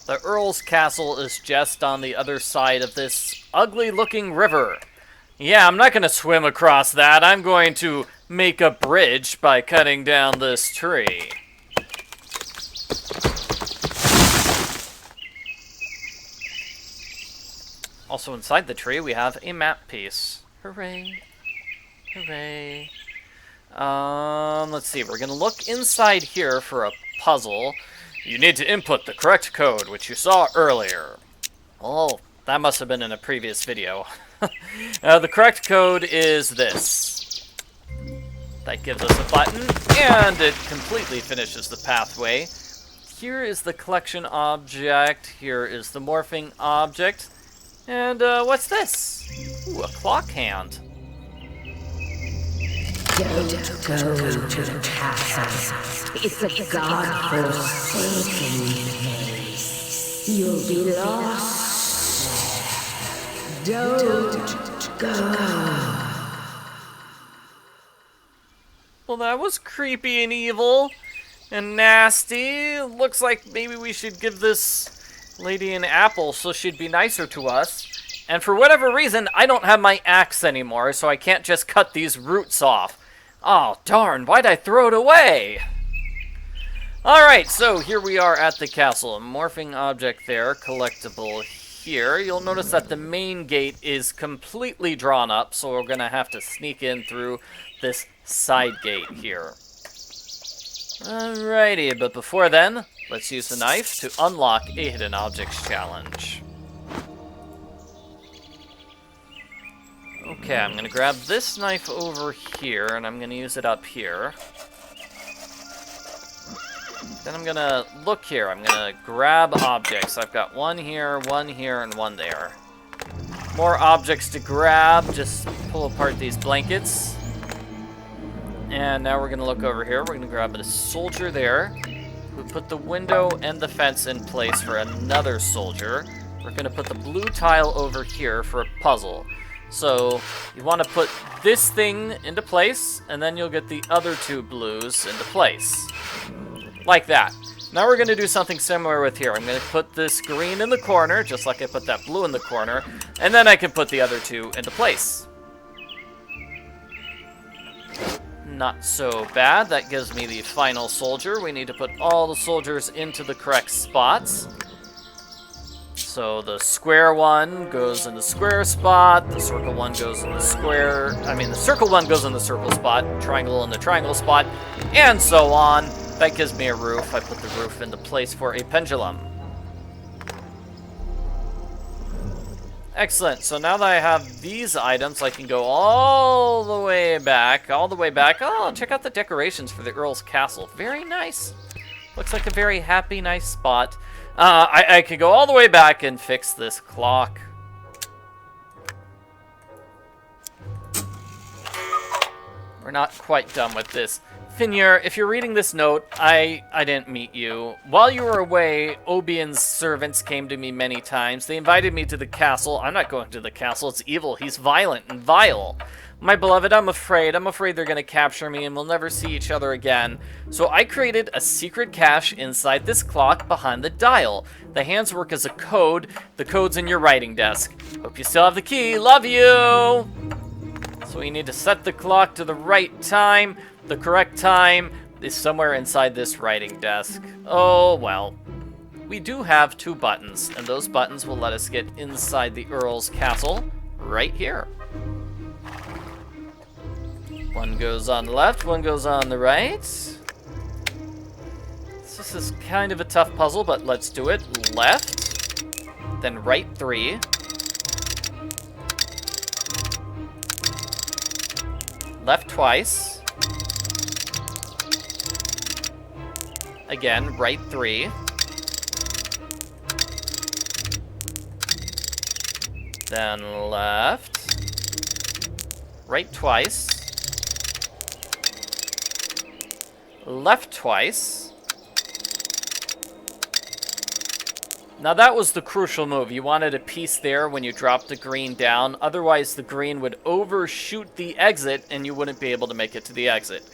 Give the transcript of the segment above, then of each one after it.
The Earl's castle is just on the other side of this ugly-looking river. Yeah, I'm not going to swim across that. I'm going to make a bridge by cutting down this tree. Also inside the tree, we have a map piece. Hooray. Hooray. Let's see. We're going to look inside here for a puzzle. You need to input the correct code, which you saw earlier. Oh, that must have been in a previous video. The correct code is this. That gives us a button, and it completely finishes the pathway. Here is the collection object. Here is the morphing object. And, what's this? Ooh, a clock hand. Don't go to the castle. It's a god-forsaken place. You'll be lost. Don't go. Well, that was creepy and evil and nasty. Looks like maybe we should give this lady an apple so she'd be nicer to us. And for whatever reason, I don't have my axe anymore, so I can't just cut these roots off. Oh, darn, why'd I throw it away? Alright, so here we are at the castle. A morphing object there, collectible here. You'll notice that the main gate is completely drawn up, so we're going to have to sneak in through this side gate here. Alrighty, but before then, let's use the knife to unlock a hidden objects challenge. Okay, I'm going to grab this knife over here, and I'm going to use it up here. Then I'm going to look here. I'm going to grab objects. I've got one here, and one there. More objects to grab. Just pull apart these blankets. And now we're going to look over here. We're going to grab a soldier there. We put the window and the fence in place for another soldier. We're going to put the blue tile over here for a puzzle. So you want to put this thing into place, and then you'll get the other two blues into place. Like that. Now we're going to do something similar with here. I'm going to put this green in the corner, just like I put that blue in the corner, and then I can put the other two into place. Not so bad. That gives me the final soldier. We need to put all the soldiers into the correct spots. So the square one goes in the square spot, the circle one goes in the square, the circle one goes in the circle spot, triangle in the triangle spot, and so on. That gives me a roof. I put the roof into place for a pendulum. Excellent. So now that I have these items, I can go all the way back. Oh, check out the decorations for the Earl's castle. Very nice. Looks like a very happy, nice spot. I could go all the way back and fix this clock. We're not quite done with this. Finuer, if you're reading this note, I didn't meet you. While you were away, Obian's servants came to me many times. They invited me to the castle. I'm not going to the castle. It's evil. He's violent and vile. My beloved, I'm afraid they're going to capture me and we'll never see each other again. So I created a secret cache inside this clock behind the dial. The hands work as a code. The code's in your writing desk. Hope you still have the key. Love you! So we need to set the clock to the right time. The correct time is somewhere inside this writing desk. Oh, well. We do have two buttons, and those buttons will let us get inside the Earl's castle right here. One goes on the left, one goes on the right. This is kind of a tough puzzle, but let's do it. Left, then right 3. Left twice. Again, right 3. Then left. Right twice. Left twice. Now that was the crucial move. You wanted a piece there when you dropped the green down. Otherwise the green would overshoot the exit and you wouldn't be able to make it to the exit.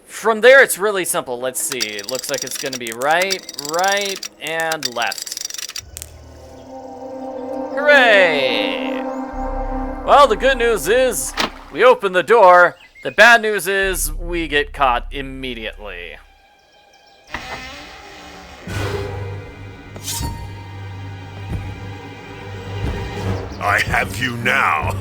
From there it's really simple. Let's see. It looks like it's going to be right, and left. Hooray! Well, the good news is we open the door. The bad news is we get caught immediately. I have you now.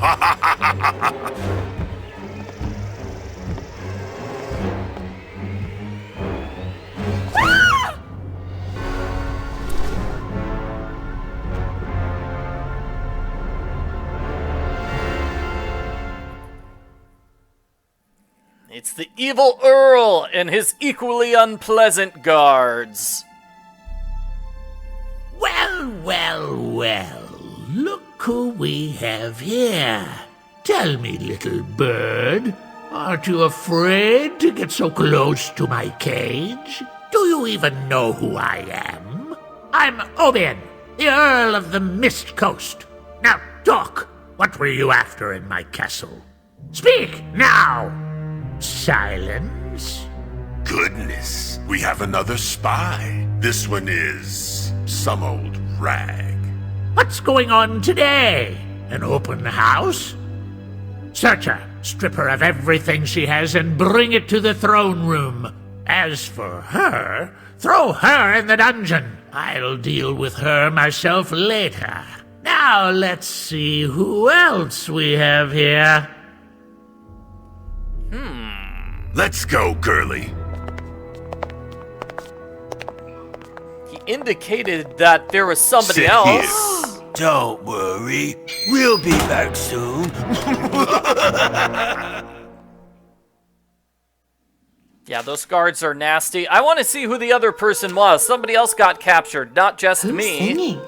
It's the evil Earl and his equally unpleasant guards. Well. Look who we have here. Tell me, little bird, aren't you afraid to get so close to my cage? Do you even know who I am? I'm Obian, the Earl of the Mist Coast. Now talk. What were you after in my castle? Speak now. Silence. Goodness, we have another spy. This one is some old rag. What's going on today? An open house? Search her, strip her of everything she has, and bring it to the throne room. As for her, throw her in the dungeon. I'll deal with her myself later. Now let's see who else we have here. Let's go, girly. He indicated that there was somebody Sit else. Don't worry, we'll be back soon. Yeah, those guards are nasty. I want to see who the other person was. Somebody else got captured, not just Who's me. singing?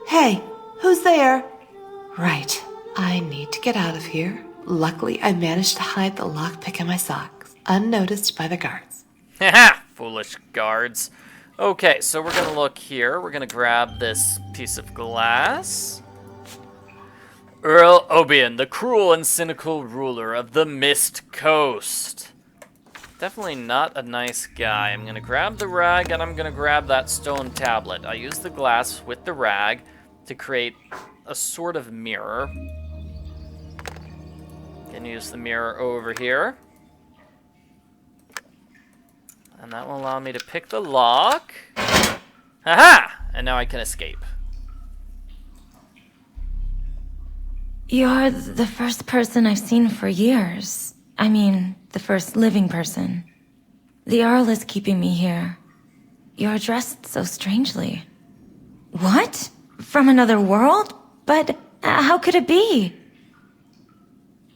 Hey, who's there? Right, I need to get out of here. Luckily, I managed to hide the lockpick in my socks, unnoticed by the guards. Haha, foolish guards. Okay, so we're gonna look here. We're gonna grab this piece of glass. Earl Obian, the cruel and cynical ruler of the Mist Coast. Definitely not a nice guy. I'm gonna grab the rag and I'm gonna grab that stone tablet. I use the glass with the rag to create a sort of mirror. Can use the mirror over here. And that will allow me to pick the lock. Haha! And now I can escape. You're the first person I've seen for years. I mean, the first living person. The Earl is keeping me here. You're dressed so strangely. What? From another world? But how could it be?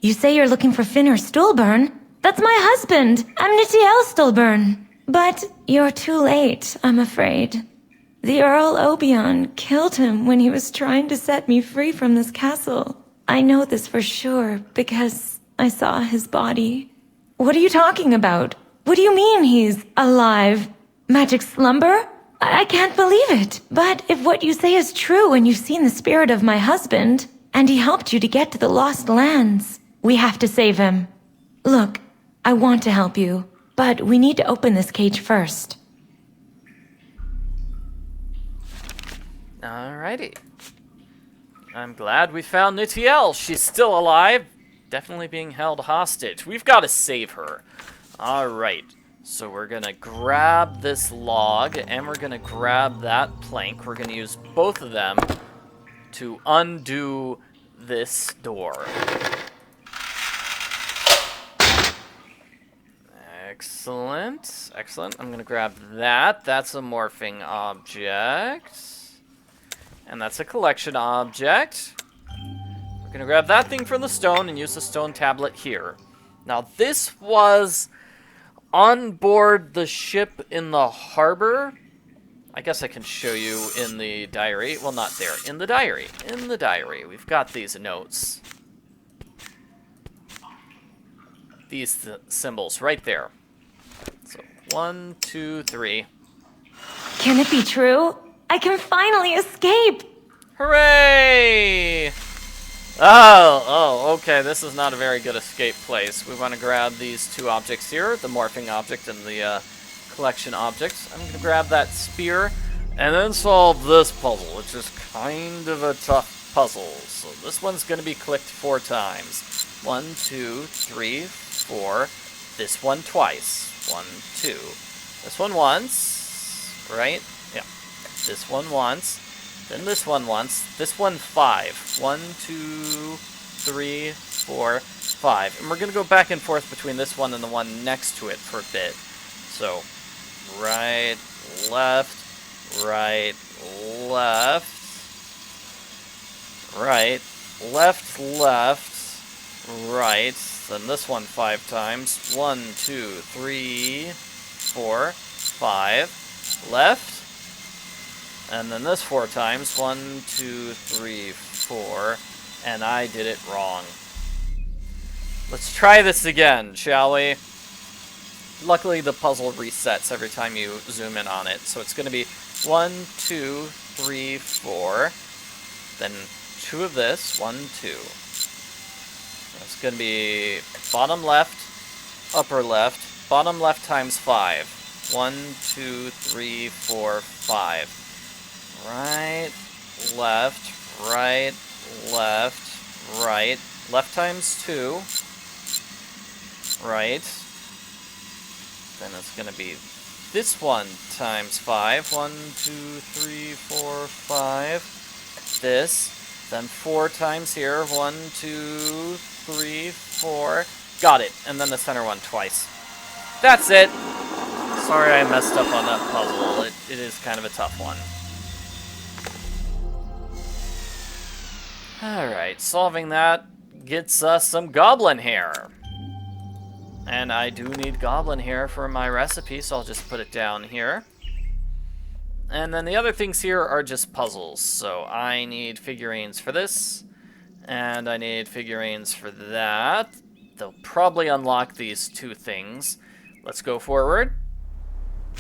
You say you're looking for Finuer Stulburn? That's my husband! I'm Nitiel Stulburn! But you're too late, I'm afraid. The Earl Obian killed him when he was trying to set me free from this castle. I know this for sure because I saw his body. What are you talking about? What do you mean he's alive? Magic slumber? I can't believe it. But if what you say is true and you've seen the spirit of my husband, and he helped you to get to the Lost Lands, we have to save him. Look, I want to help you, but we need to open this cage first. Alrighty. I'm glad we found Nitiel. She's still alive. Definitely being held hostage. We've got to save her. Alright. So we're going to grab this log and we're going to grab that plank. We're going to use both of them to undo this door. Excellent. Excellent. I'm going to grab that. That's a morphing object. And that's a collection object. We're going to grab that thing from the stone and use the stone tablet here. Now, this was on board the ship in the harbor. I guess I can show you in the diary. Well, not there. In the diary. In the diary. We've got these notes. These symbols right there. So, 1, 2, 3. Can it be true? I can finally escape! Hooray! Oh, okay, this is not a very good escape place. We want to grab these two objects here, the morphing object and the collection objects. I'm going to grab that spear and then solve this puzzle, which is kind of a tough puzzles. So this one's going to be clicked 4 times. 1, 2, 3, 4. This one twice. 1, 2. This one once. Right? Yeah. This one once. Then this one once. This one 5. 1, 2, 3, 4, 5. And we're going to go back and forth between this one and the one next to it for a bit. So, right, left, right, left, right, left, left, right. Then this one 5 times. 1, 2, 3, 4, 5. Left. And then this 4 times. 1, 2, 3, 4. And I did it wrong. Let's try this again, shall we? Luckily, the puzzle resets every time you zoom in on it. So it's going to be 1, 2, 3, 4. Then 2 of this. 1, 2. It's going to be bottom left, upper left, bottom left times 5. 1, 2, 3, 4, 5. Right, left, right, left, right. Left times 2. Right. Then it's going to be this one times 5. 1, 2, 3, 4, 5. This. Then 4 times here. 1, 2, 3, 4. Got it. And then the center one twice. That's it. Sorry I messed up on that puzzle. It is kind of a tough one. Alright, solving that gets us some goblin hair. And I do need goblin hair for my recipe, so I'll just put it down here. And then the other things here are just puzzles. So I need figurines for this, and I need figurines for that. They'll probably unlock these 2 things. Let's go forward.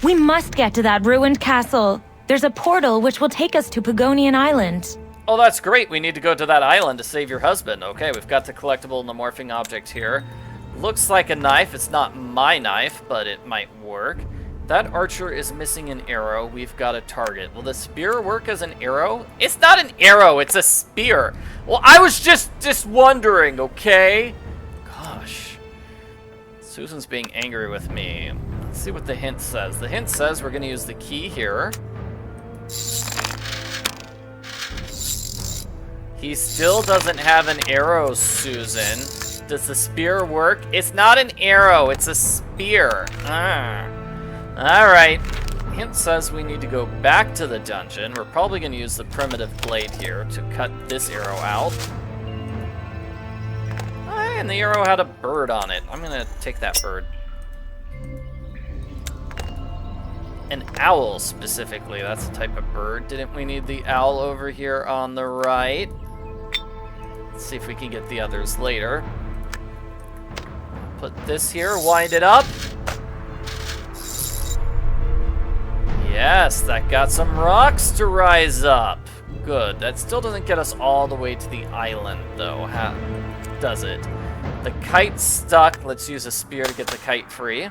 We must get to that ruined castle. There's a portal which will take us to Pagonian Island. Oh, that's great. We need to go to that island to save your husband. Okay, we've got the collectible and the morphing object here. Looks like a knife. It's not my knife, but it might work. That archer is missing an arrow. We've got a target. Will the spear work as an arrow? It's not an arrow. It's a spear. Well, I was just wondering, okay? Gosh. Susan's being angry with me. Let's see what the hint says. The hint says we're going to use the key here. He still doesn't have an arrow, Susan. Does the spear work? It's not an arrow, it's a spear. Alright. Hint says we need to go back to the dungeon. We're probably going to use the primitive blade here to cut this arrow out. And the arrow had a bird on it. I'm going to take that bird. An owl, specifically. That's a type of bird. Didn't we need the owl over here on the right? Let's see if we can get the others later. Put this here, wind it up. Yes, that got some rocks to rise up. Good. That still doesn't get us all the way to the island, though, does it? The kite's stuck. Let's use a spear to get the kite free.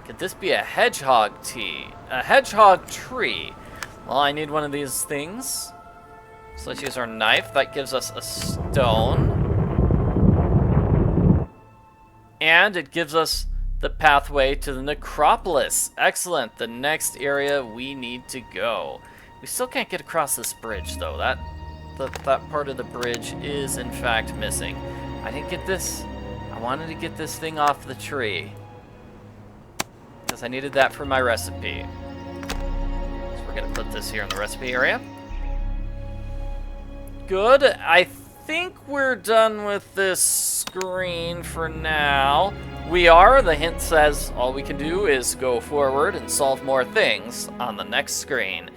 Could this be a hedgehog tea? A hedgehog tree. Well, I need one of these things. So let's use our knife. That gives us a stone. And it gives us the pathway to the necropolis. Excellent. The next area we need to go. We still can't get across this bridge, though. That part of the bridge is, in fact, missing. I didn't get this. I wanted to get this thing off the tree. Because I needed that for my recipe. So we're going to put this here in the recipe area. Good. I think we're done with this screen for now. We are. The hint says all we can do is go forward and solve more things on the next screen.